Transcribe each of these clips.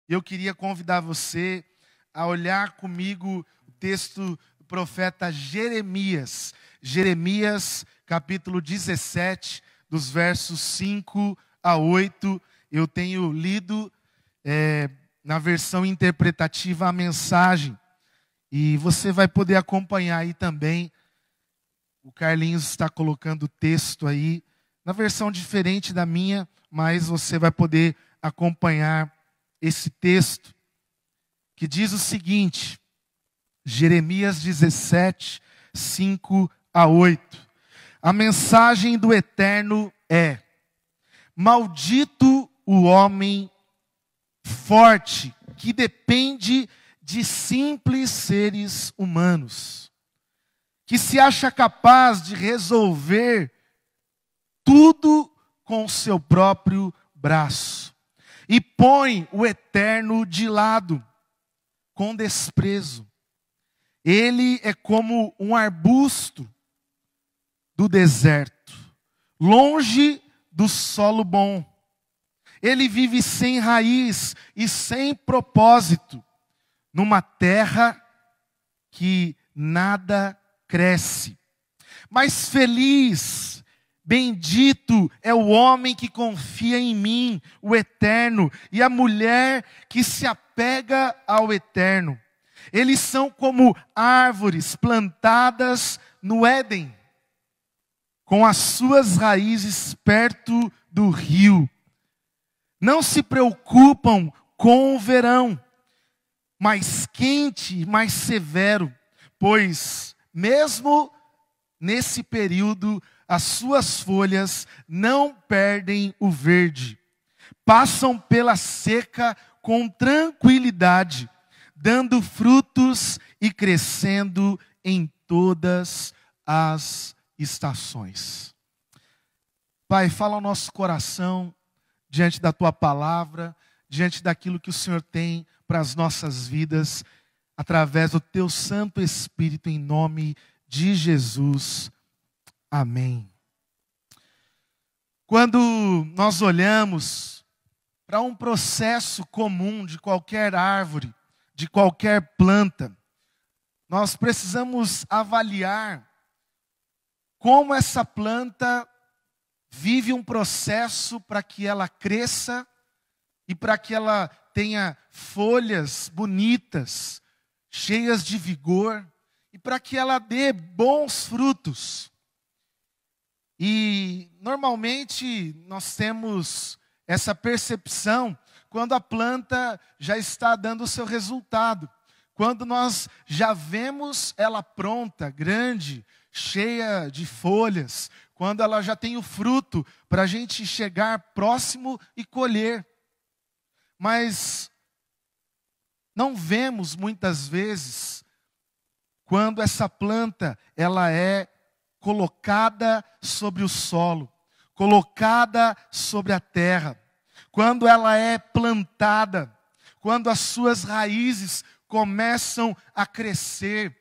Eu queria convidar você a olhar comigo o texto do profeta Jeremias. Jeremias, capítulo 17, dos versos 5 a 8. Eu tenho lido na versão interpretativa a mensagem. E você vai poder acompanhar aí também. O Carlinhos está colocando o texto aí, na versão diferente da minha, mas você vai poder acompanhar esse texto, que diz o seguinte, Jeremias 17, 5 a 8. A mensagem do Eterno é: maldito o homem forte, que depende de simples seres humanos, que se acha capaz de resolver tudo com o seu próprio braço, e põe o Eterno de lado, com desprezo. Ele é como um arbusto do deserto, longe do solo bom. Ele vive sem raiz e sem propósito, numa terra que nada cresce. Mas feliz, bendito é o homem que confia em mim, o Eterno, e a mulher que se apega ao Eterno. Eles são como árvores plantadas no Éden, com as suas raízes perto do rio. Não se preocupam com o verão, mais quente, mais severo, pois mesmo nesse período as suas folhas não perdem o verde. Passam pela seca com tranquilidade, dando frutos e crescendo em todas as estações. Pai, fala ao nosso coração diante da Tua palavra, diante daquilo que o Senhor tem para as nossas vidas, através do Teu Santo Espírito, em nome de Jesus. Amém. Quando nós olhamos para um processo comum de qualquer árvore, de qualquer planta, nós precisamos avaliar como essa planta vive um processo para que ela cresça e para que ela tenha folhas bonitas, cheias de vigor, e para que ela dê bons frutos. E normalmente nós temos essa percepção quando a planta já está dando o seu resultado. Quando nós já vemos ela pronta, grande, cheia de folhas, quando ela já tem o fruto para a gente chegar próximo e colher. Mas não vemos muitas vezes quando essa planta ela é colocada sobre o solo, colocada sobre a terra, quando ela é plantada, quando as suas raízes começam a crescer,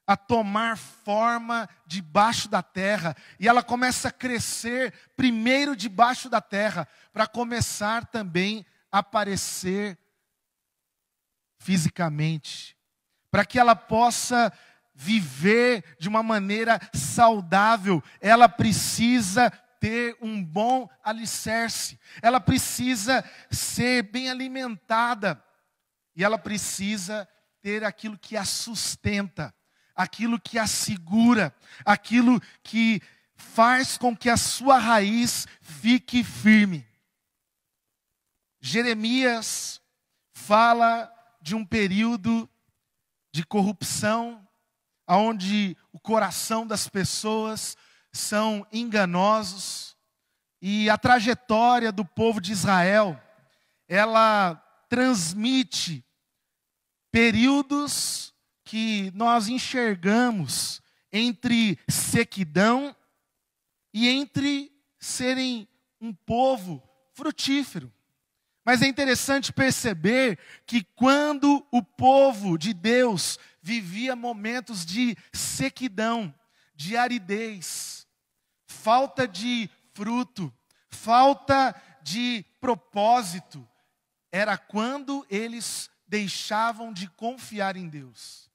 a tomar forma debaixo da terra, e ela começa a crescer primeiro debaixo da terra, para começar também a aparecer fisicamente, para que ela possa viver de uma maneira saudável. Ela precisa ter um bom alicerce, ela precisa ser bem alimentada, e ela precisa ter aquilo que a sustenta, aquilo que a segura, aquilo que faz com que a sua raiz fique firme. Jeremias fala de um período de corrupção, onde o coração das pessoas são enganosos, e a trajetória do povo de Israel, ela transmite períodos que nós enxergamos entre sequidão e entre serem um povo frutífero. Mas é interessante perceber que quando o povo de Deus vivia momentos de sequidão, de aridez, falta de fruto, falta de propósito, era quando eles deixavam de confiar em Deus.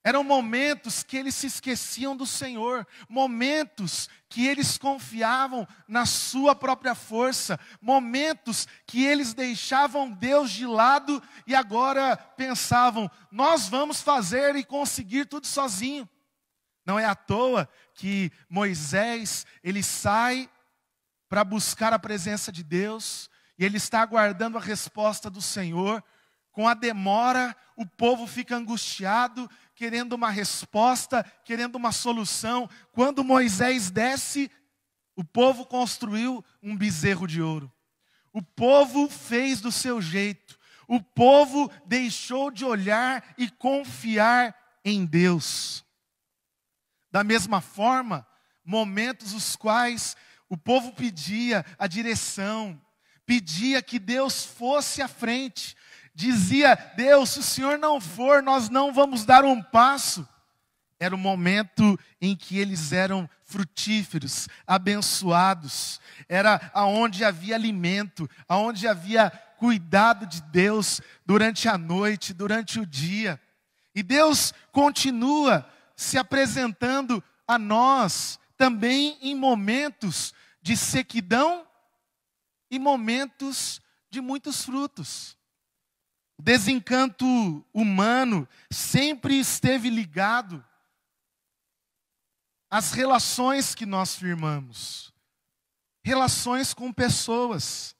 Eram momentos que eles se esqueciam do Senhor, momentos que eles confiavam na sua própria força, momentos que eles deixavam Deus de lado e agora pensavam, nós vamos fazer e conseguir tudo sozinho. Não é à toa que Moisés, ele sai para buscar a presença de Deus e ele está aguardando a resposta do Senhor. Com a demora, o povo fica angustiado, querendo uma resposta, querendo uma solução. Quando Moisés desce, o povo construiu um bezerro de ouro. O povo fez do seu jeito. O povo deixou de olhar e confiar em Deus. Da mesma forma, momentos os quais o povo pedia a direção, pedia que Deus fosse à frente. Dizia, Deus, se o Senhor não for, nós não vamos dar um passo. Era o momento em que eles eram frutíferos, abençoados. Era aonde havia alimento, aonde havia cuidado de Deus durante a noite, durante o dia. E Deus continua se apresentando a nós também em momentos de sequidão e momentos de muitos frutos. O desencanto humano sempre esteve ligado às relações que nós firmamos. Relações com pessoas.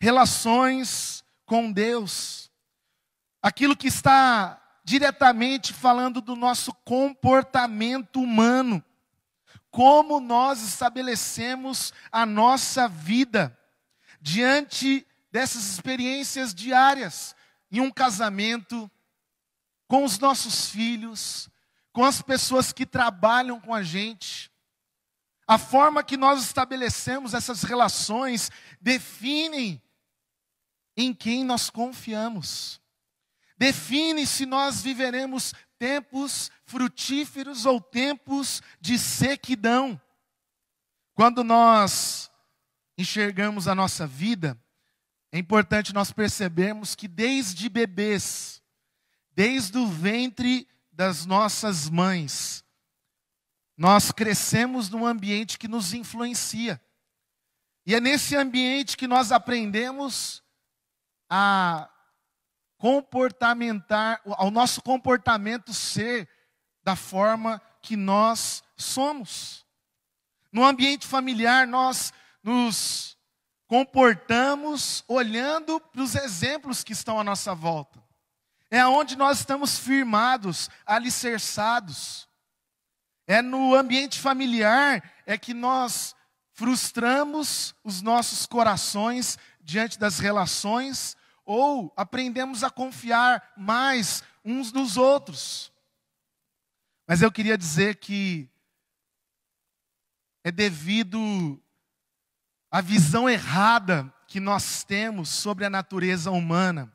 Relações com Deus. Aquilo que está diretamente falando do nosso comportamento humano. Como nós estabelecemos a nossa vida diante dessas experiências diárias. Em um casamento, com os nossos filhos, com as pessoas que trabalham com a gente. A forma que nós estabelecemos essas relações definem em quem nós confiamos. Define se nós viveremos tempos frutíferos ou tempos de sequidão. Quando nós enxergamos a nossa vida, é importante nós percebermos que desde bebês, desde o ventre das nossas mães, nós crescemos num ambiente que nos influencia. E é nesse ambiente que nós aprendemos a comportamentar, ao nosso comportamento ser da forma que nós somos. No ambiente familiar, nós nos comportamos olhando para os exemplos que estão à nossa volta. É onde nós estamos firmados, alicerçados. É no ambiente familiar é que nós frustramos os nossos corações diante das relações ou aprendemos a confiar mais uns nos outros. Mas eu queria dizer que é devido à visão errada que nós temos sobre a natureza humana,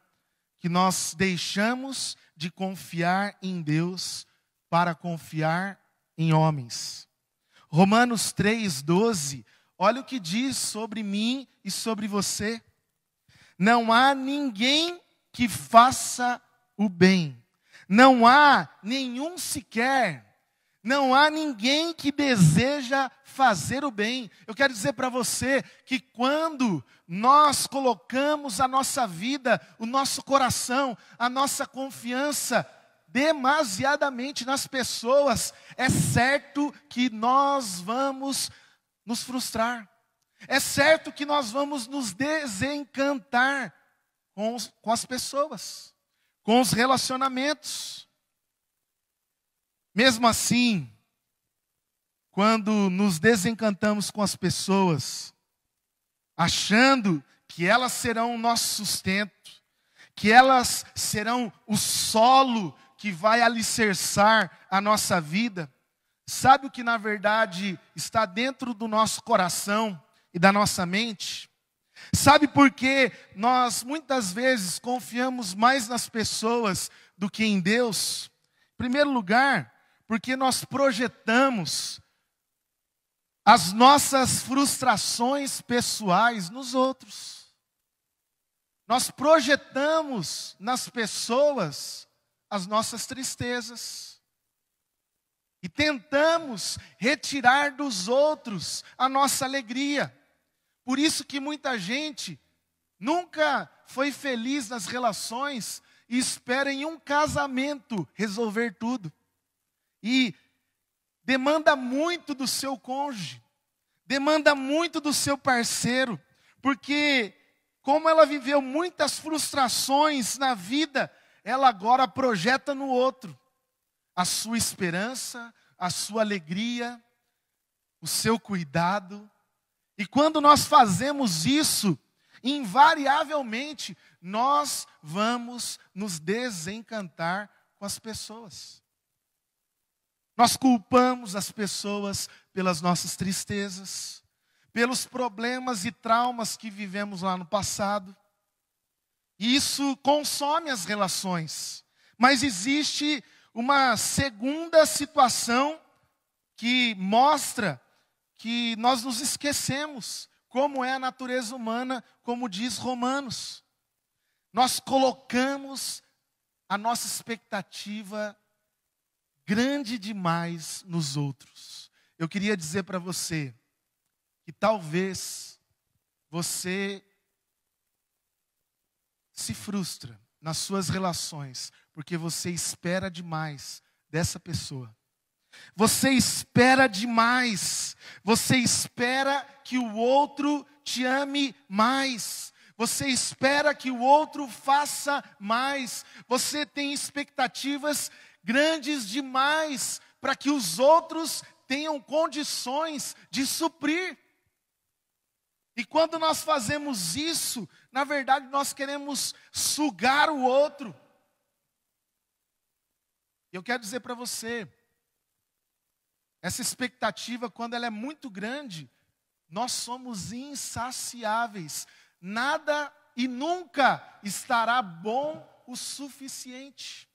que nós deixamos de confiar em Deus para confiar em homens. Romanos 3:12, olha o que diz sobre mim e sobre você. Não há ninguém que faça o bem. Não há nenhum sequer. Não há ninguém que deseja fazer o bem. Eu quero dizer para você que quando nós colocamos a nossa vida, o nosso coração, a nossa confiança demasiadamente nas pessoas, é certo que nós vamos nos frustrar. É certo que nós vamos nos desencantar com as pessoas, com os relacionamentos. Mesmo assim, quando nos desencantamos com as pessoas, achando que elas serão o nosso sustento, que elas serão o solo que vai alicerçar a nossa vida, sabe o que na verdade está dentro do nosso coração e da nossa mente? Sabe por que nós muitas vezes confiamos mais nas pessoas do que em Deus? Em primeiro lugar, porque nós projetamos as nossas frustrações pessoais nos outros. Nós projetamos nas pessoas as nossas tristezas. E tentamos retirar dos outros a nossa alegria. Por isso que muita gente nunca foi feliz nas relações e espera em um casamento resolver tudo. E demanda muito do seu cônjuge, demanda muito do seu parceiro, porque como ela viveu muitas frustrações na vida, ela agora projeta no outro a sua esperança, a sua alegria, o seu cuidado. E quando nós fazemos isso, invariavelmente, nós vamos nos desencantar com as pessoas. Nós culpamos as pessoas pelas nossas tristezas, pelos problemas e traumas que vivemos lá no passado. E isso consome as relações. Mas existe uma segunda situação que mostra que nós nos esquecemos como é a natureza humana, como diz Romanos. Nós colocamos a nossa expectativa grande demais nos outros. Eu queria dizer para você que talvez você se frustra nas suas relações porque você espera demais dessa pessoa. Você espera demais. Você espera que o outro te ame mais. Você espera que o outro faça mais. Você tem expectativas grandes demais para que os outros tenham condições de suprir. E quando nós fazemos isso, na verdade nós queremos sugar o outro. Eu quero dizer para você, essa expectativa, quando ela é muito grande, nós somos insaciáveis. Nada e nunca estará bom o suficiente.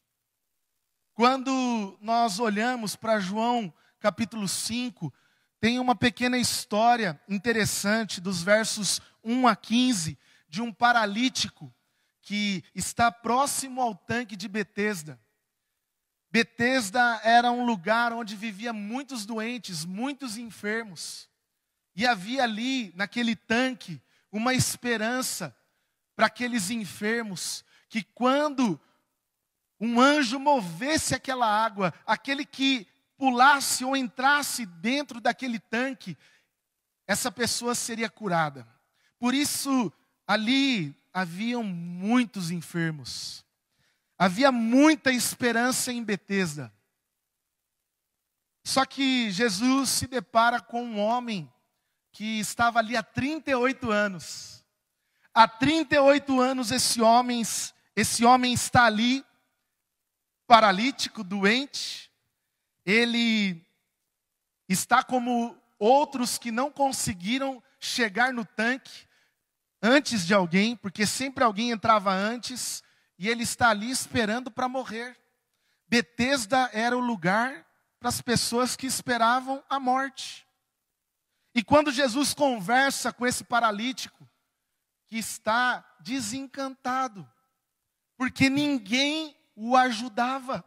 Quando nós olhamos para João capítulo 5, tem uma pequena história interessante dos versos 1 a 15, de um paralítico que está próximo ao tanque de Betesda. Betesda era um lugar onde vivia muitos doentes, muitos enfermos. E havia ali, naquele tanque, uma esperança para aqueles enfermos, que quando um anjo movesse aquela água, aquele que pulasse ou entrasse dentro daquele tanque, essa pessoa seria curada. Por isso, ali haviam muitos enfermos. Havia muita esperança em Betesda. Só que Jesus se depara com um homem que estava ali há 38 anos. Há 38 anos esse homem está ali, paralítico, doente. Ele está como outros que não conseguiram chegar no tanque antes de alguém, porque sempre alguém entrava antes, e ele está ali esperando para morrer. Betesda era o lugar para as pessoas que esperavam a morte. E quando Jesus conversa com esse paralítico, que está desencantado, porque ninguém o ajudava.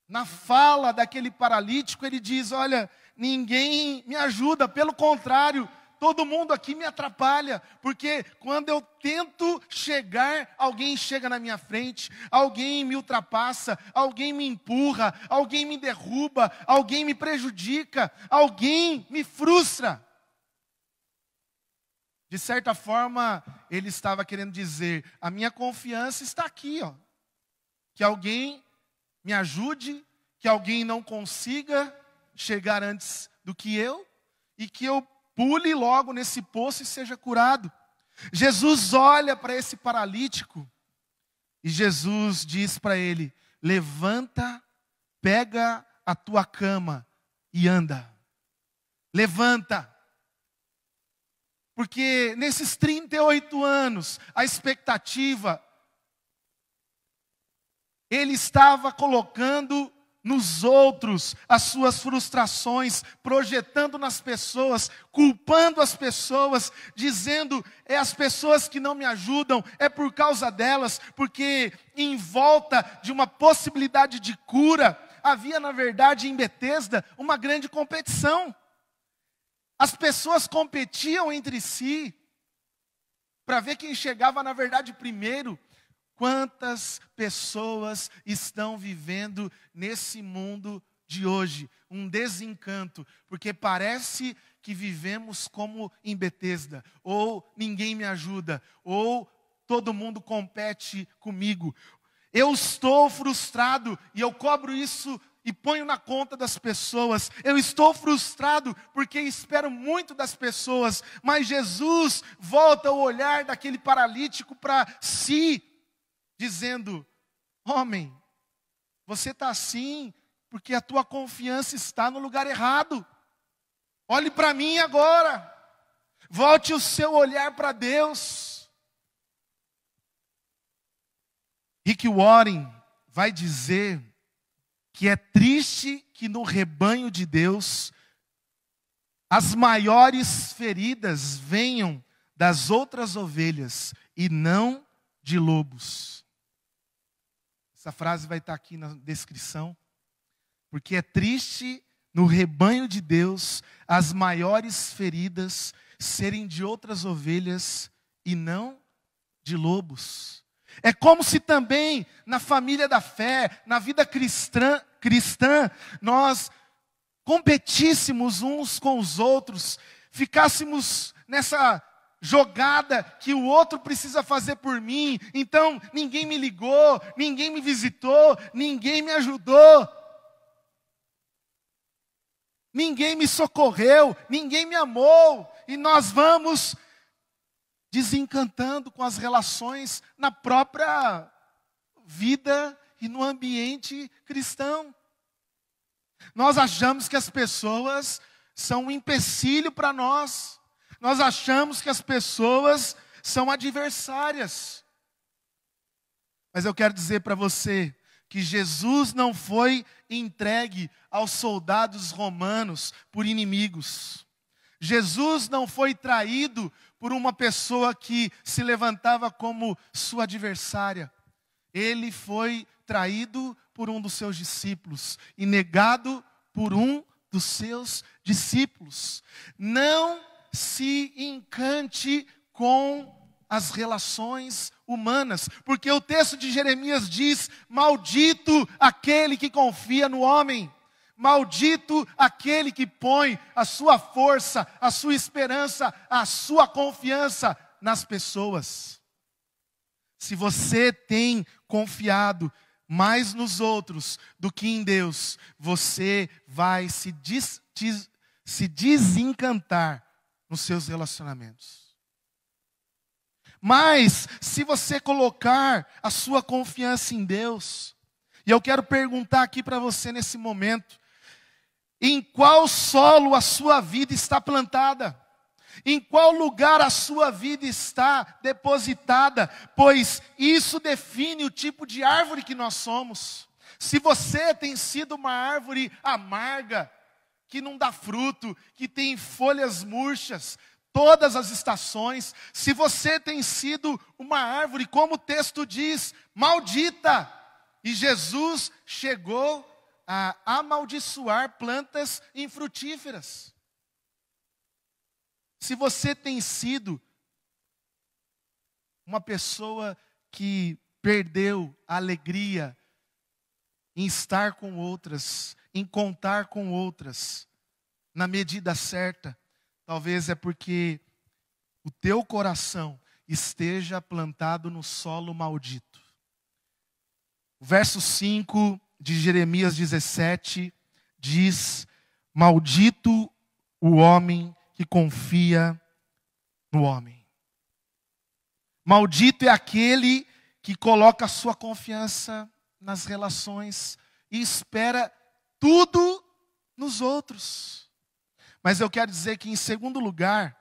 Na fala daquele paralítico, ele diz: olha, ninguém me ajuda, pelo contrário, todo mundo aqui me atrapalha, porque quando eu tento chegar, alguém chega na minha frente, alguém me ultrapassa, alguém me empurra, alguém me derruba, alguém me prejudica, alguém me frustra. De certa forma, ele estava querendo dizer: a minha confiança está aqui, ó, que alguém me ajude, que alguém não consiga chegar antes do que eu, e que eu pule logo nesse poço e seja curado. Jesus olha para esse paralítico e Jesus diz para ele: levanta, pega a tua cama e anda. Levanta. Porque nesses 38 anos, a expectativa, ele estava colocando nos outros as suas frustrações, projetando nas pessoas, culpando as pessoas, dizendo, é as pessoas que não me ajudam, é por causa delas, porque em volta de uma possibilidade de cura, havia na verdade em Betesda uma grande competição. As pessoas competiam entre si, para ver quem chegava na verdade primeiro. Quantas pessoas estão vivendo nesse mundo de hoje? Um desencanto, porque parece que vivemos como em Betesda, ou ninguém me ajuda, ou todo mundo compete comigo. Eu estou frustrado e eu cobro isso e ponho na conta das pessoas. Eu estou frustrado porque espero muito das pessoas, mas Jesus volta o olhar daquele paralítico para si, dizendo, homem, você está assim porque a tua confiança está no lugar errado. Olhe para mim agora. Volte o seu olhar para Deus. Rick Warren vai dizer que é triste que no rebanho de Deus as maiores feridas venham das outras ovelhas e não de lobos. Essa frase vai estar aqui na descrição. Porque é triste no rebanho de Deus as maiores feridas serem de outras ovelhas e não de lobos. É como se também na família da fé, na vida cristã, nós competíssemos uns com os outros, ficássemos nessa jogada que o outro precisa fazer por mim. Então ninguém me ligou, ninguém me visitou, ninguém me ajudou, ninguém me socorreu, ninguém me amou. E nós vamos desencantando com as relações na própria vida e no ambiente cristão. Nós achamos que as pessoas são um empecilho para nós. Nós achamos que as pessoas são adversárias. Mas eu quero dizer para você que Jesus não foi entregue aos soldados romanos por inimigos. Jesus não foi traído por uma pessoa que se levantava como sua adversária. Ele foi traído por um dos seus discípulos e negado por um dos seus discípulos. Não se encante com as relações humanas, porque o texto de Jeremias diz, maldito aquele que confia no homem, maldito aquele que põe a sua força, a sua esperança, a sua confiança nas pessoas. Se você tem confiado mais nos outros do que em Deus, você vai se desencantar nos seus relacionamentos. Mas, se você colocar a sua confiança em Deus, e eu quero perguntar aqui para você nesse momento, em qual solo a sua vida está plantada? Em qual lugar a sua vida está depositada? Pois isso define o tipo de árvore que nós somos. Se você tem sido uma árvore amarga, que não dá fruto, que tem folhas murchas, todas as estações, se você tem sido uma árvore, como o texto diz, maldita, e Jesus chegou a amaldiçoar plantas infrutíferas. Se você tem sido uma pessoa que perdeu a alegria em estar com outras, em contar com outras, na medida certa, talvez é porque o teu coração esteja plantado no solo maldito. O verso 5 de Jeremias 17 diz, maldito o homem que confia no homem. Maldito é aquele que coloca a sua confiança nas relações e espera tudo nos outros. Mas eu quero dizer que, em segundo lugar,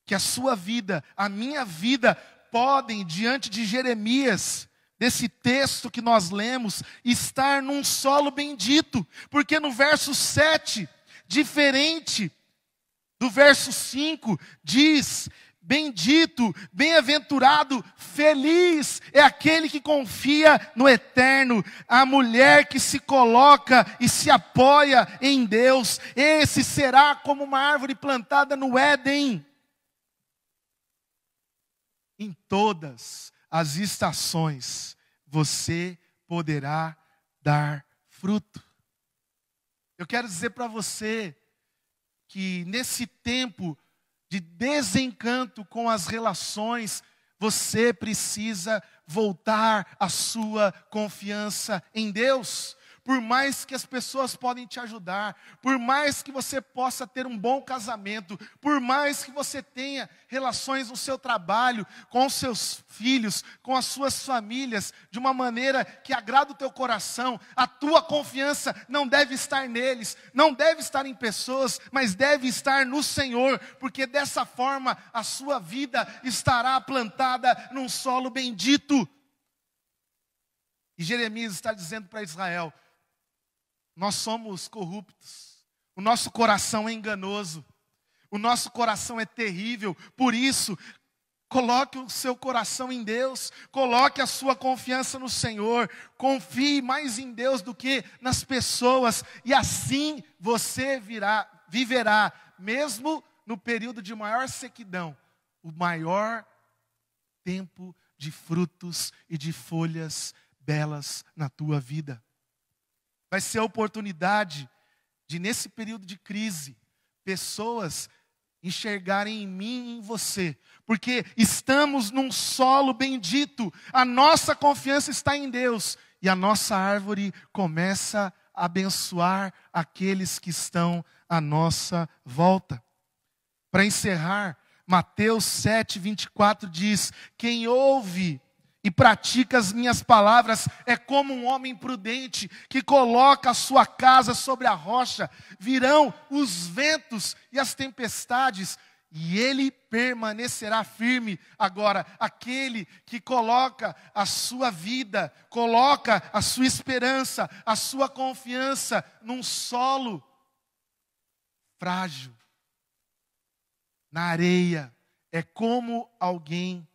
que a sua vida, a minha vida, podem, diante de Jeremias, desse texto que nós lemos, estar num solo bendito, porque no verso 7, diferente do verso 5, diz: bendito, bem-aventurado, feliz é aquele que confia no eterno, a mulher que se coloca e se apoia em Deus, esse será como uma árvore plantada no Éden. Em todas as estações você poderá dar fruto. Eu quero dizer para você que nesse tempo de desencanto com as relações, você precisa voltar a sua confiança em Deus. Por mais que as pessoas podem te ajudar, por mais que você possa ter um bom casamento, por mais que você tenha relações no seu trabalho, com os seus filhos, com as suas famílias, de uma maneira que agrada o teu coração, a tua confiança não deve estar neles, não deve estar em pessoas, mas deve estar no Senhor, porque dessa forma a sua vida estará plantada num solo bendito. E Jeremias está dizendo para Israel: nós somos corruptos, o nosso coração é enganoso, o nosso coração é terrível, por isso, coloque o seu coração em Deus, coloque a sua confiança no Senhor, confie mais em Deus do que nas pessoas, e assim você viverá, mesmo no período de maior sequidão, o maior tempo de frutos e de folhas belas na tua vida. Vai ser a oportunidade de, nesse período de crise, pessoas enxergarem em mim e em você, porque estamos num solo bendito, a nossa confiança está em Deus, e a nossa árvore começa a abençoar aqueles que estão à nossa volta. Para encerrar, Mateus 7:24 diz: quem ouve e pratica as minhas palavras é como um homem prudente que coloca a sua casa sobre a rocha. Virão os ventos e as tempestades e ele permanecerá firme. Agora, aquele que coloca a sua vida, coloca a sua esperança, a sua confiança num solo frágil, na areia, é como alguém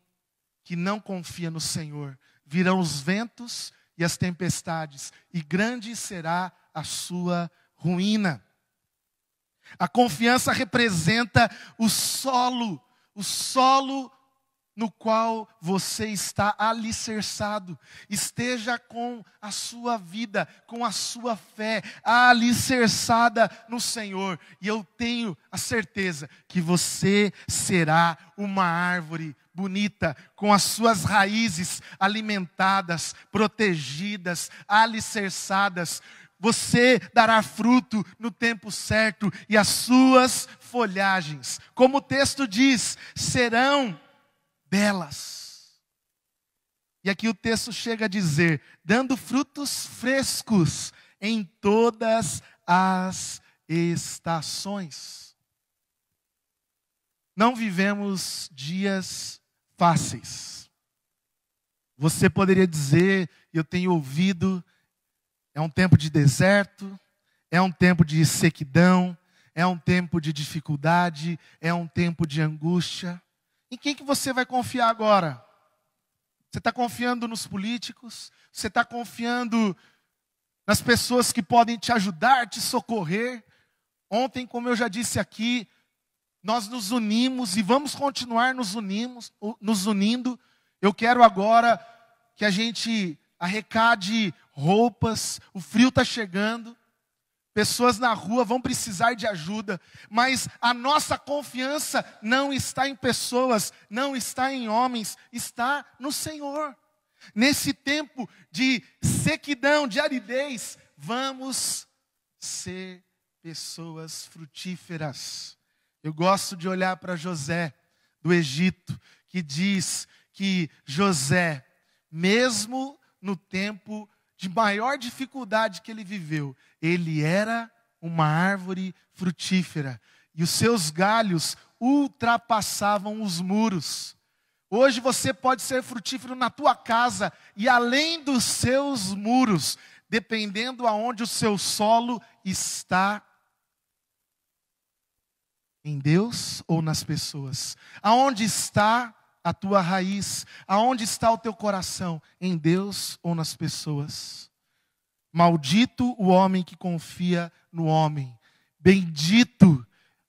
que não confia no Senhor. Virão os ventos e as tempestades, e grande será a sua ruína. A confiança representa o solo no qual você está alicerçado. Esteja com a sua vida, com a sua fé alicerçada no Senhor. E eu tenho a certeza que você será uma árvore bonita, com as suas raízes alimentadas, protegidas, alicerçadas. Você dará fruto no tempo certo e as suas folhagens, como o texto diz, serão belas. E aqui o texto chega a dizer, dando frutos frescos em todas as estações. Não vivemos dias fáceis. Você poderia dizer, eu tenho ouvido, é um tempo de deserto, é um tempo de sequidão, é um tempo de dificuldade, é um tempo de angústia. Em quem que você vai confiar agora? Você está confiando nos políticos? Você está confiando nas pessoas que podem te ajudar, te socorrer? Ontem, como eu já disse aqui, nós nos unimos e vamos continuar nos unindo. Eu quero agora que a gente arrecade roupas, o frio está chegando, pessoas na rua vão precisar de ajuda, mas a nossa confiança não está em pessoas, não está em homens, está no Senhor. Nesse tempo de sequidão, de aridez, vamos ser pessoas frutíferas. Eu gosto de olhar para José do Egito, que diz que José, mesmo no tempo de maior dificuldade que ele viveu, ele era uma árvore frutífera, e os seus galhos ultrapassavam os muros. Hoje você pode ser frutífero na tua casa e além dos seus muros, dependendo aonde o seu solo está. Em Deus ou nas pessoas? Aonde está a tua raiz? Aonde está o teu coração? Em Deus ou nas pessoas? Maldito o homem que confia no homem. Bendito,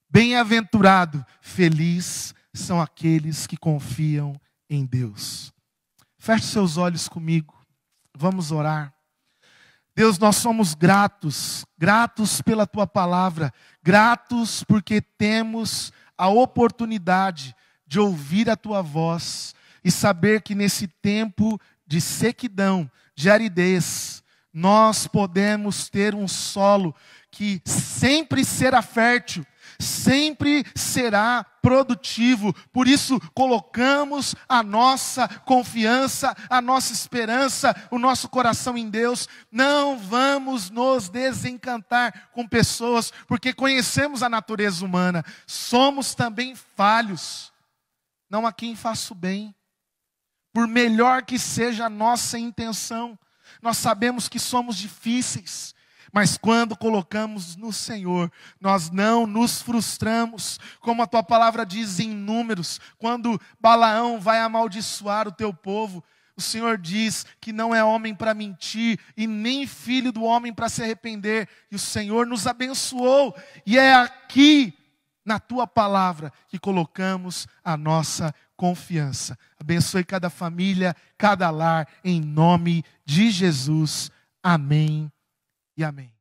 bem-aventurado, feliz são aqueles que confiam em Deus. Feche seus olhos comigo. Vamos orar. Deus, nós somos gratos pela Tua palavra, gratos porque temos a oportunidade de ouvir a Tua voz e saber que nesse tempo de sequidão, de aridez, nós podemos ter um solo que sempre será fértil, sempre será produtivo. Por isso colocamos a nossa confiança, a nossa esperança, o nosso coração em Deus. Não vamos nos desencantar com pessoas, porque conhecemos a natureza humana. Somos também falhos. Não há quem faça o bem. Por melhor que seja a nossa intenção, nós sabemos que somos difíceis. Mas quando colocamos no Senhor, nós não nos frustramos, como a tua palavra diz em Números, quando Balaão vai amaldiçoar o teu povo, o Senhor diz que não é homem para mentir, e nem filho do homem para se arrepender, e o Senhor nos abençoou, e é aqui, na tua palavra, que colocamos a nossa confiança. Abençoe cada família, cada lar, em nome de Jesus. Amém. E amém.